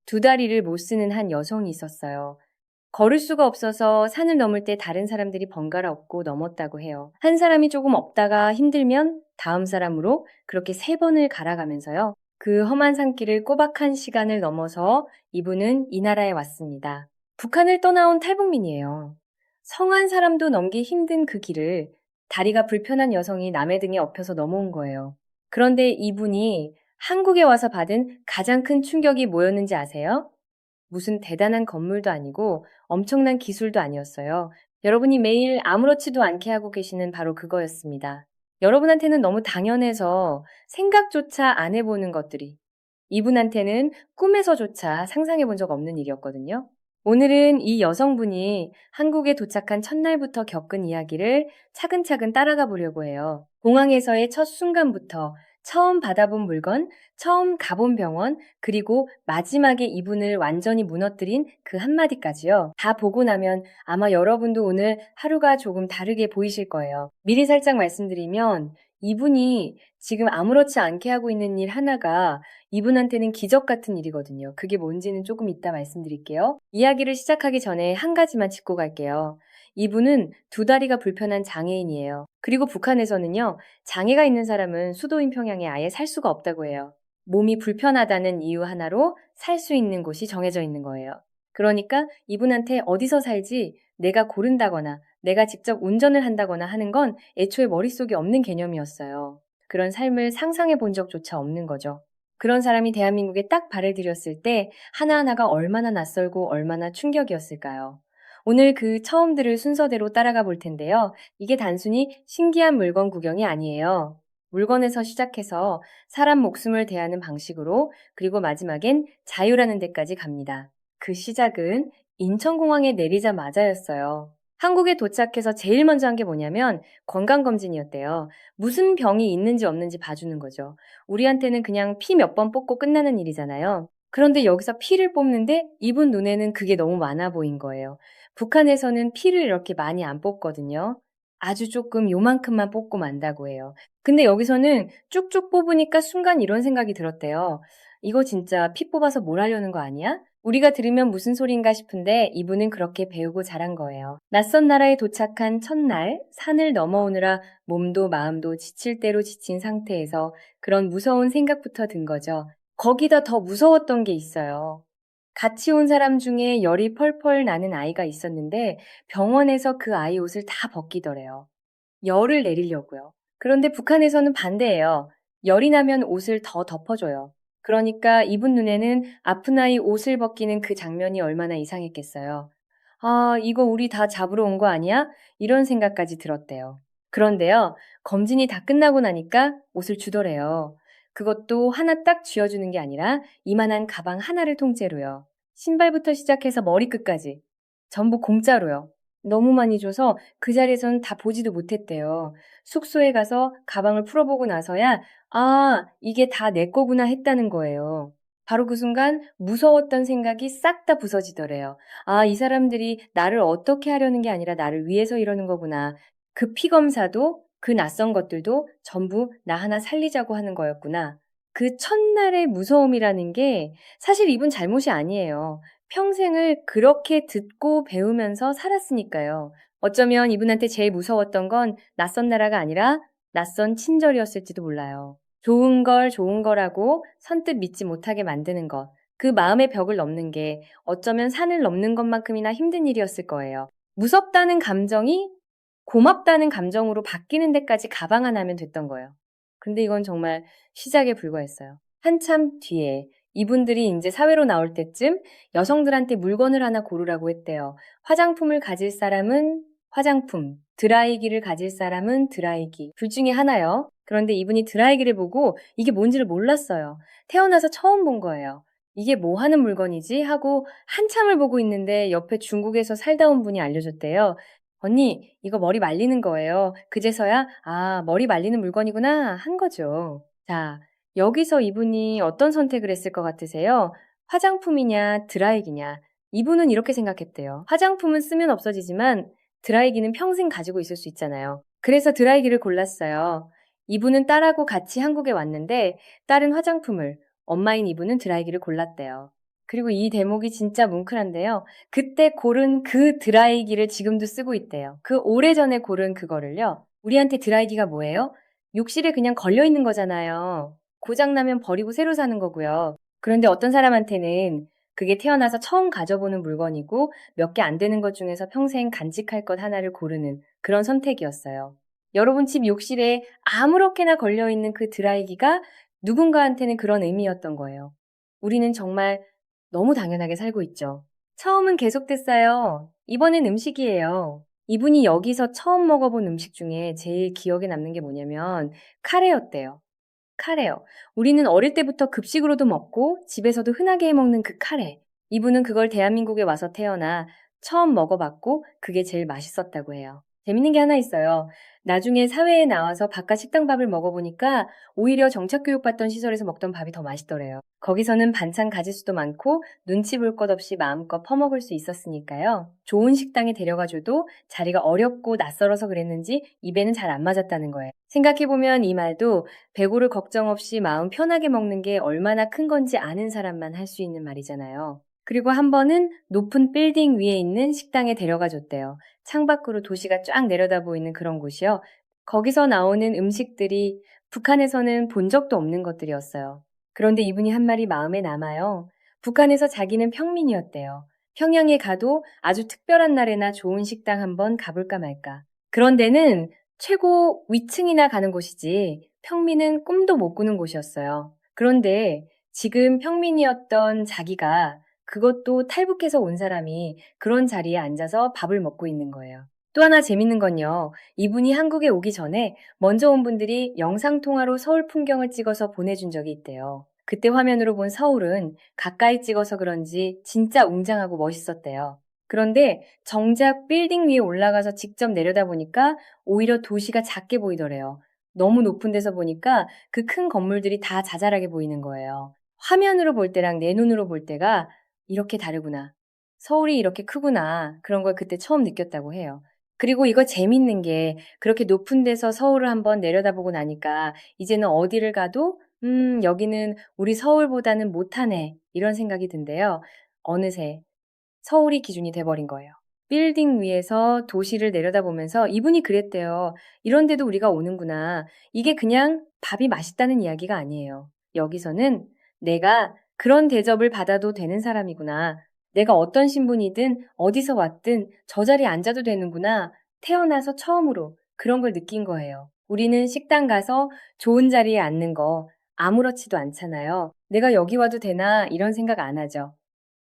두 다리를 못 쓰는 한 여성이 있었어요. 걸을 수가 없어서 산을 넘을 때 다른 사람들이 번갈아 업고 넘었다고 해요. 한 사람이 조금 업다가 힘들면 다음 사람으로 그렇게 3번을 갈아가면서요. 그 험한 산길을 꼬박 1시간을 넘어서 이분은 이 나라에 왔습니다. 북한을 떠나온 탈북민이에요. 성한 사람도 넘기 힘든 그 길을 다리가 불편한 여성이 남의 등에 업혀서 넘어온 거예요. 그런데 이분이 한국에 와서 받은 가장 큰 충격이 뭐였는지 아세요? 무슨 대단한 건물도 아니고 엄청난 기술도 아니었어요. 여러분이 매일 아무렇지도 않게 하고 계시는 바로 그거였습니다. 여러분한테는 너무 당연해서 생각조차 안 해보는 것들이 이분한테는 꿈에서조차 상상해 본 적 없는 일이었거든요. 오늘은 이 여성분이 한국에 도착한 첫날부터 겪은 이야기를 차근차근 따라가 보려고 해요. 공항에서의 첫 순간부터 처음 받아본 물건, 처음 가본 병원, 그리고 마지막에 이분을 완전히 무너뜨린 그 한마디까지요. 다 보고 나면 아마 여러분도 오늘 하루가 조금 다르게 보이실 거예요. 미리 살짝 말씀드리면 이분이 지금 아무렇지 않게 하고 있는 일 하나가 이분한테는 기적 같은 일이거든요. 그게 뭔지는 조금 이따 말씀드릴게요. 이야기를 시작하기 전에 한 가지만 짚고 갈게요. 이분은 두 다리가 불편한 장애인이에요. 그리고 북한에서는요, 장애가 있는 사람은 수도인 평양에 아예 살 수가 없다고 해요. 몸이 불편하다는 이유 하나로 살 수 있는 곳이 정해져 있는 거예요. 그러니까 이분한테 어디서 살지 내가 고른다거나 내가 직접 운전을 한다거나 하는 건 애초에 머릿속에 없는 개념이었어요. 그런 삶을 상상해 본 적조차 없는 거죠. 그런 사람이 대한민국에 딱 발을 들였을 때 하나하나가 얼마나 낯설고 얼마나 충격이었을까요? 오늘 그 처음 들을 순서대로 따라가 볼 텐데요. 이게 단순히 신기한 물건 구경이 아니에요. 물건에서 시작해서 사람 목숨을 대하는 방식으로 그리고 마지막엔 자유라는 데까지 갑니다. 그 시작은 인천공항에 내리자마자였어요. 한국에 도착해서 제일 먼저 한 게 뭐냐면 건강검진이었대요. 무슨 병이 있는지 없는지 봐주는 거죠. 우리한테는 그냥 피 몇 번 뽑고 끝나는 일이잖아요. 그런데 여기서 피를 뽑는데 이분 눈에는 그게 너무 많아 보인 거예요. 북한에서는 피를 이렇게 많이 안 뽑거든요. 아주 조금 요만큼만 뽑고 만다고 해요. 근데 여기서는 쭉쭉 뽑으니까 순간 이런 생각이 들었대요. 이거 진짜 피 뽑아서 뭘 하려는 거 아니야? 우리가 들으면 무슨 소린가 싶은데 이분은 그렇게 배우고 자란 거예요. 낯선 나라에 도착한 첫날 산을 넘어오느라 몸도 마음도 지칠 대로 지친 상태에서 그런 무서운 생각부터 든 거죠. 거기다 더 무서웠던 게 있어요. 같이 온 사람 중에 열이 펄펄 나는 아이가 있었는데 병원에서 그 아이 옷을 다 벗기더래요. 열을 내리려고요. 그런데 북한에서는 반대예요. 열이 나면 옷을 더 덮어줘요. 그러니까 이분 눈에는 아픈 아이 옷을 벗기는 그 장면이 얼마나 이상했겠어요. 아, 이거 우리 다 잡으러 온 거 아니야? 이런 생각까지 들었대요. 그런데요, 검진이 다 끝나고 나니까 옷을 주더래요. 그것도 하나 딱 쥐어주는 게 아니라 이만한 가방 하나를 통째로요. 신발부터 시작해서 머리끝까지. 전부 공짜로요. 너무 많이 줘서 그 자리에선 다 보지도 못했대요. 숙소에 가서 가방을 풀어보고 나서야 아, 이게 다 내 거구나 했다는 거예요. 바로 그 순간 무서웠던 생각이 싹 다 부서지더래요. 아, 이 사람들이 나를 어떻게 하려는 게 아니라 나를 위해서 이러는 거구나. 그 피검사도 그 낯선 것들도 전부 나 하나 살리자고 하는 거였구나. 그 첫날의 무서움이라는 게 사실 이분 잘못이 아니에요. 평생을 그렇게 듣고 배우면서 살았으니까요. 어쩌면 이분한테 제일 무서웠던 건 낯선 나라가 아니라 낯선 친절이었을지도 몰라요. 좋은 걸 좋은 거라고 선뜻 믿지 못하게 만드는 것. 그 마음의 벽을 넘는 게 어쩌면 산을 넘는 것만큼이나 힘든 일이었을 거예요. 무섭다는 감정이 고맙다는 감정으로 바뀌는 데까지 가방 하나면 됐던 거예요. 근데 이건 정말 시작에 불과했어요. 한참 뒤에 이분들이 이제 사회로 나올 때쯤 여성들한테 물건을 하나 고르라고 했대요. 화장품을 가질 사람은 화장품, 드라이기를 가질 사람은 드라이기. 둘 중에 하나요. 그런데 이분이 드라이기를 보고 이게 뭔지를 몰랐어요. 태어나서 처음 본 거예요. 이게 뭐 하는 물건이지? 하고 한참을 보고 있는데 옆에 중국에서 살다 온 분이 알려줬대요. 언니, 이거 머리 말리는 거예요. 그제서야, 아, 머리 말리는 물건이구나 한 거죠. 자, 여기서 이분이 어떤 선택을 했을 것 같으세요? 화장품이냐, 드라이기냐? 이분은 이렇게 생각했대요. 화장품은 쓰면 없어지지만 드라이기는 평생 가지고 있을 수 있잖아요. 그래서 드라이기를 골랐어요. 이분은 딸하고 같이 한국에 왔는데 딸은 화장품을, 엄마인 이분은 드라이기를 골랐대요. 그리고 이 대목이 진짜 뭉클한데요. 그때 고른 그 드라이기를 지금도 쓰고 있대요. 그 오래전에 고른 그거를요. 우리한테 드라이기가 뭐예요? 욕실에 그냥 걸려 있는 거잖아요. 고장나면 버리고 새로 사는 거고요. 그런데 어떤 사람한테는 그게 태어나서 처음 가져보는 물건이고 몇 개 안 되는 것 중에서 평생 간직할 것 하나를 고르는 그런 선택이었어요. 여러분 집 욕실에 아무렇게나 걸려 있는 그 드라이기가 누군가한테는 그런 의미였던 거예요. 우리는 정말 너무 당연하게 살고 있죠. 처음은 계속됐어요. 이번엔 음식이에요. 이분이 여기서 처음 먹어본 음식 중에 제일 기억에 남는 게 뭐냐면 카레였대요. 카레요. 우리는 어릴 때부터 급식으로도 먹고 집에서도 흔하게 해 먹는 그 카레. 이분은 그걸 대한민국에 와서 태어나 처음 먹어봤고 그게 제일 맛있었다고 해요. 재밌는 게 하나 있어요. 나중에 사회에 나와서 바깥 식당밥을 먹어보니까 오히려 정착교육받던 시설에서 먹던 밥이 더 맛있더래요. 거기서는 반찬 가짓수도 많고 눈치 볼 것 없이 마음껏 퍼먹을 수 있었으니까요. 좋은 식당에 데려가줘도 자리가 어렵고 낯설어서 그랬는지 입에는 잘 안 맞았다는 거예요. 생각해보면 이 말도 배고를 걱정 없이 마음 편하게 먹는 게 얼마나 큰 건지 아는 사람만 할 수 있는 말이잖아요. 그리고 한 번은 높은 빌딩 위에 있는 식당에 데려가 줬대요. 창밖으로 도시가 쫙 내려다 보이는 그런 곳이요. 거기서 나오는 음식들이 북한에서는 본 적도 없는 것들이었어요. 그런데 이분이 한 말이 마음에 남아요. 북한에서 자기는 평민이었대요. 평양에 가도 아주 특별한 날에나 좋은 식당 한번 가볼까 말까. 그런 데는 최고 위층이나 가는 곳이지 평민은 꿈도 못 꾸는 곳이었어요. 그런데 지금 평민이었던 자기가 그것도 탈북해서 온 사람이 그런 자리에 앉아서 밥을 먹고 있는 거예요. 또 하나 재밌는 건요. 이분이 한국에 오기 전에 먼저 온 분들이 영상통화로 서울 풍경을 찍어서 보내준 적이 있대요. 그때 화면으로 본 서울은 가까이 찍어서 그런지 진짜 웅장하고 멋있었대요. 그런데 정작 빌딩 위에 올라가서 직접 내려다보니까 오히려 도시가 작게 보이더래요. 너무 높은 데서 보니까 그 큰 건물들이 다 자잘하게 보이는 거예요. 화면으로 볼 때랑 내 눈으로 볼 때가 이렇게 다르구나. 서울이 이렇게 크구나. 그런 걸 그때 처음 느꼈다고 해요. 그리고 이거 재밌는 게 그렇게 높은 데서 서울을 한번 내려다보고 나니까 이제는 어디를 가도 여기는 우리 서울보다는 못하네. 이런 생각이 든대요. 어느새 서울이 기준이 돼버린 거예요. 빌딩 위에서 도시를 내려다보면서 이분이 그랬대요. 이런 데도 우리가 오는구나. 이게 그냥 밥이 맛있다는 이야기가 아니에요. 여기서는 내가 그런 대접을 받아도 되는 사람이구나. 내가 어떤 신분이든 어디서 왔든 저 자리에 앉아도 되는구나. 태어나서 처음으로 그런 걸 느낀 거예요. 우리는 식당 가서 좋은 자리에 앉는 거 아무렇지도 않잖아요. 내가 여기 와도 되나 이런 생각 안 하죠.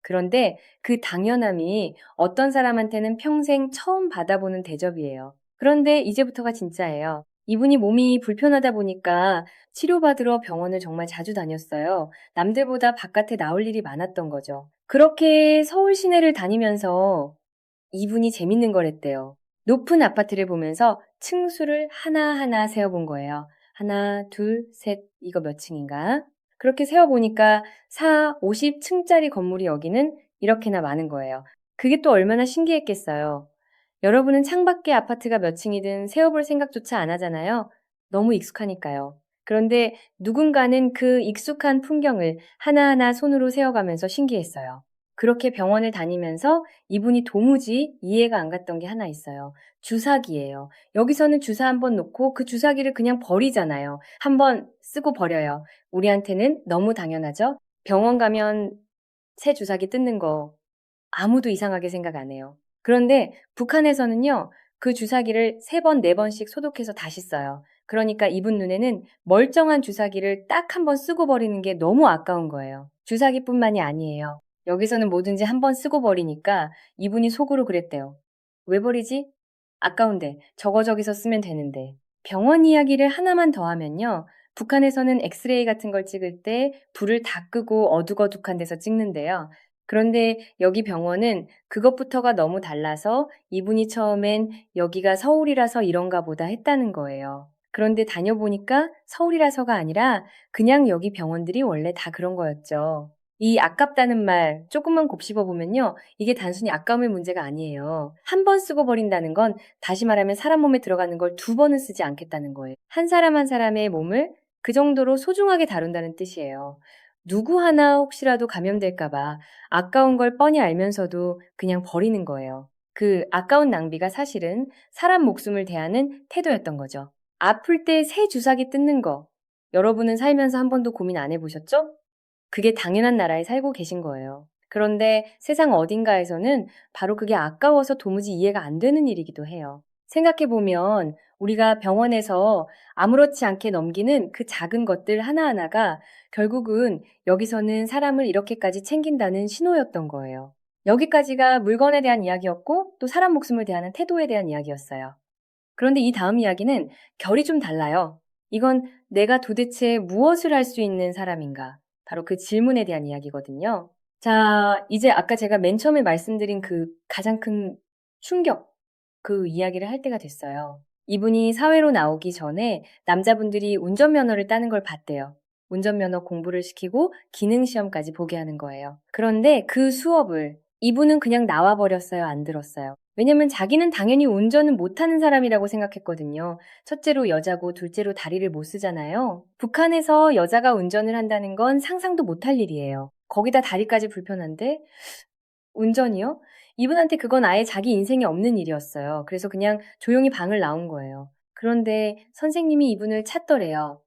그런데 그 당연함이 어떤 사람한테는 평생 처음 받아보는 대접이에요. 그런데 이제부터가 진짜예요. 이분이 몸이 불편하다 보니까 치료받으러 병원을 정말 자주 다녔어요. 남들보다 바깥에 나올 일이 많았던 거죠. 그렇게 서울 시내를 다니면서 이분이 재밌는 거랬대요. 높은 아파트를 보면서 층수를 하나하나 세어본 거예요. 하나, 둘, 셋, 이거 몇 층인가? 그렇게 세어보니까 4, 50층짜리 건물이 여기는 이렇게나 많은 거예요. 그게 또 얼마나 신기했겠어요. 여러분은 창밖에 아파트가 몇 층이든 세어볼 생각조차 안 하잖아요. 너무 익숙하니까요. 그런데 누군가는 그 익숙한 풍경을 하나하나 손으로 세어가면서 신기했어요. 그렇게 병원을 다니면서 이분이 도무지 이해가 안 갔던 게 하나 있어요. 주사기예요. 여기서는 주사 한번 놓고 그 주사기를 그냥 버리잖아요. 한번 쓰고 버려요. 우리한테는 너무 당연하죠? 병원 가면 새 주사기 뜯는 거 아무도 이상하게 생각 안 해요. 그런데 북한에서는요, 그 주사기를 3번, 4번씩 소독해서 다시 써요. 그러니까 이분 눈에는 멀쩡한 주사기를 딱 한 번 쓰고 버리는 게 너무 아까운 거예요. 주사기뿐만이 아니에요. 여기서는 뭐든지 한 번 쓰고 버리니까 이분이 속으로 그랬대요. 왜 버리지? 아까운데 저거 저기서 쓰면 되는데. 병원 이야기를 하나만 더 하면요. 북한에서는 엑스레이 같은 걸 찍을 때 불을 다 끄고 어둑어둑한 데서 찍는데요. 그런데 여기 병원은 그것부터가 너무 달라서 이분이 처음엔 여기가 서울이라서 이런가 보다 했다는 거예요. 그런데 다녀보니까 서울이라서가 아니라 그냥 여기 병원들이 원래 다 그런 거였죠. 이 아깝다는 말 조금만 곱씹어 보면요. 이게 단순히 아까움의 문제가 아니에요. 한 번 쓰고 버린다는 건 다시 말하면 사람 몸에 들어가는 걸 2번은 쓰지 않겠다는 거예요. 한 사람 한 사람의 몸을 그 정도로 소중하게 다룬다는 뜻이에요. 누구 하나 혹시라도 감염될까 봐 아까운 걸 뻔히 알면서도 그냥 버리는 거예요. 그 아까운 낭비가 사실은 사람 목숨을 대하는 태도였던 거죠. 아플 때 새 주사기 뜯는 거. 여러분은 살면서 한 번도 고민 안 해보셨죠? 그게 당연한 나라에 살고 계신 거예요. 그런데 세상 어딘가에서는 바로 그게 아까워서 도무지 이해가 안 되는 일이기도 해요. 생각해보면 우리가 병원에서 아무렇지 않게 넘기는 그 작은 것들 하나하나가 결국은 여기서는 사람을 이렇게까지 챙긴다는 신호였던 거예요. 여기까지가 물건에 대한 이야기였고 또 사람 목숨을 대하는 태도에 대한 이야기였어요. 그런데 이 다음 이야기는 결이 좀 달라요. 이건 내가 도대체 무엇을 할 수 있는 사람인가? 바로 그 질문에 대한 이야기거든요. 자, 이제 아까 제가 맨 처음에 말씀드린 그 가장 큰 충격, 그 이야기를 할 때가 됐어요. 이분이 사회로 나오기 전에 남자분들이 운전면허를 따는 걸 봤대요. 운전면허 공부를 시키고 기능시험까지 보게 하는 거예요. 그런데 그 수업을 이분은 그냥 나와버렸어요? 안 들었어요? 왜냐면 자기는 당연히 운전은 못하는 사람이라고 생각했거든요. 첫째로 여자고 둘째로 다리를 못 쓰잖아요. 북한에서 여자가 운전을 한다는 건 상상도 못할 일이에요. 거기다 다리까지 불편한데 운전이요? 이분한테 그건 아예 자기 인생에 없는 일이었어요. 그래서 그냥 조용히 방을 나온 거예요. 그런데 선생님이 이분을 찾더래요.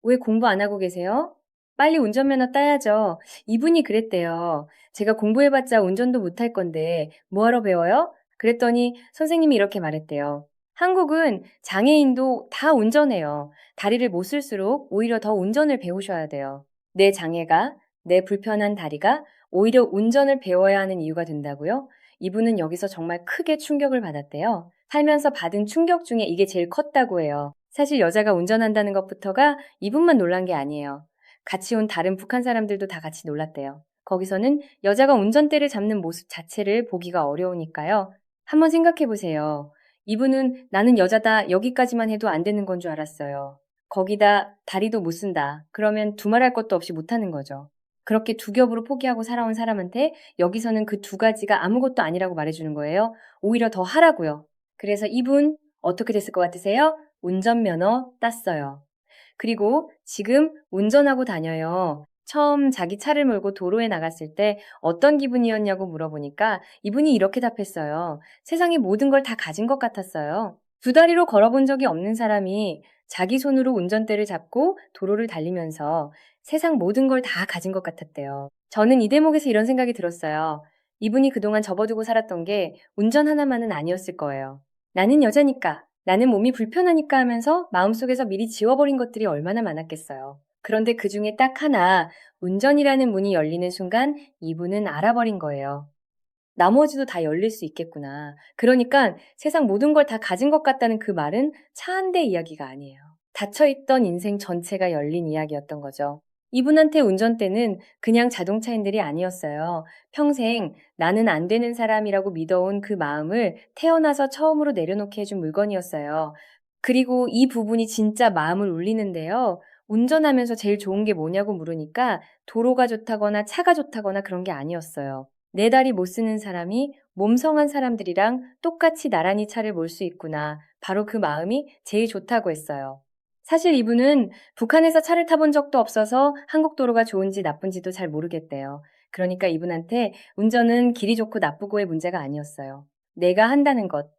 왜 공부 안 하고 계세요? 빨리 운전면허 따야죠. 이분이 그랬대요. 제가 공부해봤자 운전도 못할 건데 뭐하러 배워요? 그랬더니 선생님이 이렇게 말했대요. 한국은 장애인도 다 운전해요. 다리를 못 쓸수록 오히려 더 운전을 배우셔야 돼요. 내 장애가, 내 불편한 다리가 오히려 운전을 배워야 하는 이유가 된다고요? 이분은 여기서 정말 크게 충격을 받았대요. 살면서 받은 충격 중에 이게 제일 컸다고 해요. 사실 여자가 운전한다는 것부터가 이분만 놀란 게 아니에요. 같이 온 다른 북한 사람들도 다 같이 놀랐대요. 거기서는 여자가 운전대를 잡는 모습 자체를 보기가 어려우니까요. 한번 생각해 보세요. 이분은 나는 여자다 여기까지만 해도 안 되는 건 줄 알았어요. 거기다 다리도 못 쓴다. 그러면 두말할 것도 없이 못하는 거죠. 그렇게 두 겹으로 포기하고 살아온 사람한테 여기서는 그 두 가지가 아무것도 아니라고 말해주는 거예요. 오히려 더 하라고요. 그래서 이분 어떻게 됐을 것 같으세요? 운전면허 땄어요. 그리고 지금 운전하고 다녀요. 처음 자기 차를 몰고 도로에 나갔을 때 어떤 기분이었냐고 물어보니까 이분이 이렇게 답했어요. 세상의 모든 걸 다 가진 것 같았어요. 두 다리로 걸어본 적이 없는 사람이 자기 손으로 운전대를 잡고 도로를 달리면서 세상 모든 걸 다 가진 것 같았대요. 저는 이 대목에서 이런 생각이 들었어요. 이분이 그동안 접어두고 살았던 게 운전 하나만은 아니었을 거예요. 나는 여자니까, 나는 몸이 불편하니까 하면서 마음속에서 미리 지워버린 것들이 얼마나 많았겠어요. 그런데 그 중에 딱 하나, 운전이라는 문이 열리는 순간 이분은 알아버린 거예요. 나머지도 다 열릴 수 있겠구나. 그러니까 세상 모든 걸 다 가진 것 같다는 그 말은 차 한 대 이야기가 아니에요. 닫혀있던 인생 전체가 열린 이야기였던 거죠. 이분한테 운전대는 그냥 자동차인들이 아니었어요. 평생 나는 안 되는 사람이라고 믿어온 그 마음을 태어나서 처음으로 내려놓게 해준 물건이었어요. 그리고 이 부분이 진짜 마음을 울리는데요. 운전하면서 제일 좋은 게 뭐냐고 물으니까 도로가 좋다거나 차가 좋다거나 그런 게 아니었어요. 네 다리 못 쓰는 사람이 몸성한 사람들이랑 똑같이 나란히 차를 몰 수 있구나. 바로 그 마음이 제일 좋다고 했어요. 사실 이분은 북한에서 차를 타본 적도 없어서 한국 도로가 좋은지 나쁜지도 잘 모르겠대요. 그러니까 이분한테 운전은 길이 좋고 나쁘고의 문제가 아니었어요. 내가 한다는 것,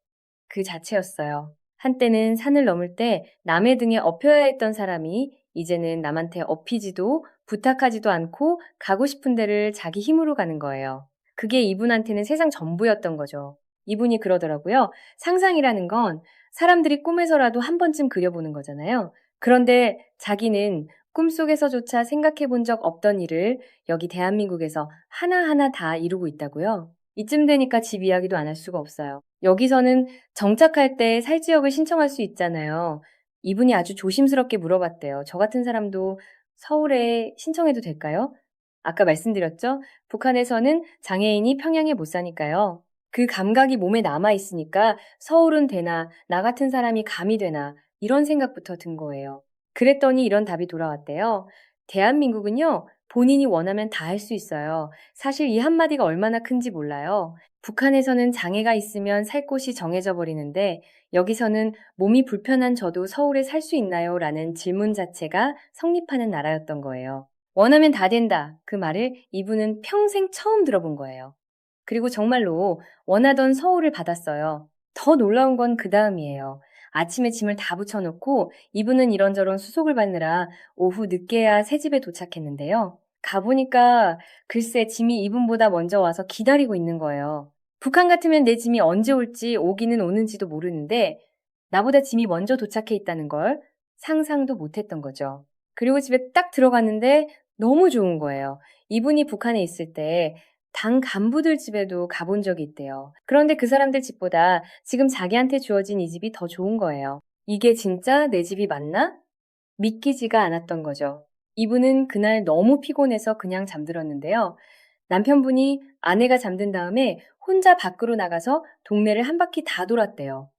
그 자체였어요. 한때는 산을 넘을 때 남의 등에 업혀야 했던 사람이 이제는 남한테 업히지도 부탁하지도 않고 가고 싶은 데를 자기 힘으로 가는 거예요. 그게 이분한테는 세상 전부였던 거죠. 이분이 그러더라고요. 상상이라는 건 사람들이 꿈에서라도 한 번쯤 그려보는 거잖아요. 그런데 자기는 꿈속에서조차 생각해 본 적 없던 일을 여기 대한민국에서 하나하나 다 이루고 있다고요. 이쯤 되니까 집 이야기도 안 할 수가 없어요. 여기서는 정착할 때 살지역을 신청할 수 있잖아요. 이분이 아주 조심스럽게 물어봤대요. 저 같은 사람도 서울에 신청해도 될까요? 아까 말씀드렸죠? 북한에서는 장애인이 평양에 못 사니까요. 그 감각이 몸에 남아있으니까 서울은 되나, 나 같은 사람이 감이 되나, 이런 생각부터 든 거예요. 그랬더니 이런 답이 돌아왔대요. 대한민국은요, 본인이 원하면 다 할 수 있어요. 사실 이 한마디가 얼마나 큰지 몰라요. 북한에서는 장애가 있으면 살 곳이 정해져 버리는데 여기서는 몸이 불편한 저도 서울에 살 수 있나요? 라는 질문 자체가 성립하는 나라였던 거예요. 원하면 다 된다. 그 말을 이분은 평생 처음 들어본 거예요. 그리고 정말로 원하던 서울을 받았어요. 더 놀라운 건 그 다음이에요. 아침에 짐을 다 붙여놓고 이분은 이런저런 수속을 받느라 오후 늦게야 새 집에 도착했는데요. 가보니까 글쎄 짐이 이분보다 먼저 와서 기다리고 있는 거예요. 북한 같으면 내 짐이 언제 올지 오기는 오는지도 모르는데 나보다 짐이 먼저 도착해 있다는 걸 상상도 못했던 거죠. 그리고 집에 딱 들어갔는데 너무 좋은 거예요. 이분이 북한에 있을 때 당 간부들 집에도 가본 적이 있대요. 그런데 그 사람들 집보다 지금 자기한테 주어진 이 집이 더 좋은 거예요. 이게 진짜 내 집이 맞나? 믿기지가 않았던 거죠. 이분은 그날 너무 피곤해서 그냥 잠들었는데요. 남편분이 아내가 잠든 다음에 혼자 밖으로 나가서 동네를 한 바퀴 다 돌았대요.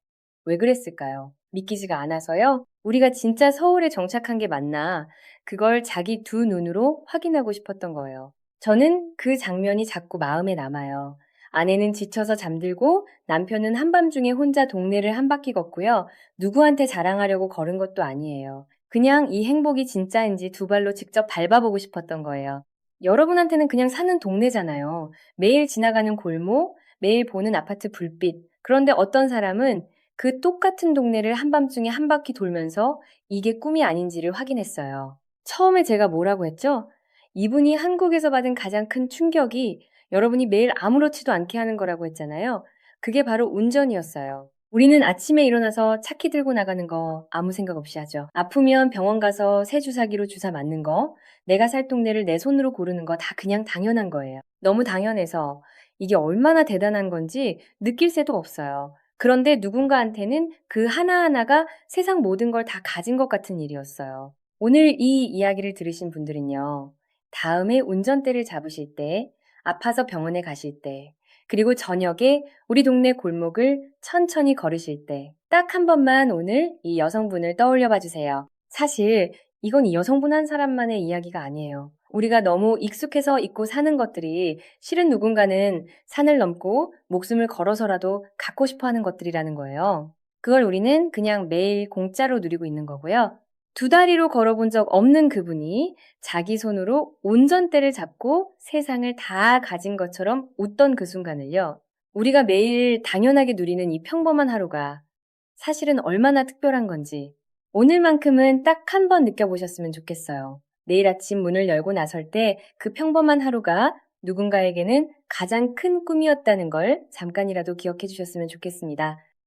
왜 그랬을까요? 믿기지가 않아서요? 우리가 진짜 서울에 정착한 게 맞나? 그걸 자기 두 눈으로 확인하고 싶었던 거예요. 저는 그 장면이 자꾸 마음에 남아요. 아내는 지쳐서 잠들고 남편은 한밤중에 혼자 동네를 한 바퀴 걷고요. 누구한테 자랑하려고 걸은 것도 아니에요. 그냥 이 행복이 진짜인지 두 발로 직접 밟아보고 싶었던 거예요. 여러분한테는 그냥 사는 동네잖아요. 매일 지나가는 골목, 매일 보는 아파트 불빛. 그런데 어떤 사람은 그 똑같은 동네를 한밤중에 한 바퀴 돌면서 이게 꿈이 아닌지를 확인했어요. 처음에 제가 뭐라고 했죠? 이분이 한국에서 받은 가장 큰 충격이 여러분이 매일 아무렇지도 않게 하는 거라고 했잖아요. 그게 바로 운전이었어요. 우리는 아침에 일어나서 차키 들고 나가는 거 아무 생각 없이 하죠. 아프면 병원 가서 새 주사기로 주사 맞는 거, 내가 살 동네를 내 손으로 고르는 거 다 그냥 당연한 거예요. 너무 당연해서 이게 얼마나 대단한 건지 느낄 새도 없어요. 그런데 누군가한테는 그 하나하나가 세상 모든 걸 다 가진 것 같은 일이었어요. 오늘 이 이야기를 들으신 분들은요, 다음에 운전대를 잡으실 때, 아파서 병원에 가실 때, 그리고 저녁에 우리 동네 골목을 천천히 걸으실 때, 딱 한 번만 오늘 이 여성분을 떠올려 봐 주세요. 사실 이건 이 여성분 한 사람만의 이야기가 아니에요. 우리가 너무 익숙해서 잊고 사는 것들이 실은 누군가는 산을 넘고 목숨을 걸어서라도 갖고 싶어 하는 것들이라는 거예요. 그걸 우리는 그냥 매일 공짜로 누리고 있는 거고요. 두 다리로 걸어본 적 없는 그분이 자기 손으로 운전대를 잡고 세상을 다 가진 것처럼 웃던 그 순간을요. 우리가 매일 당연하게 누리는 이 평범한 하루가 사실은 얼마나 특별한 건지 오늘만큼은 딱 한 번 느껴보셨으면 좋겠어요. 내일 아침 문을 열고 나설 때 그 평범한 하루가 누군가에게는 가장 큰 꿈이었다는 걸 잠깐이라도 기억해 주셨으면 좋겠습니다.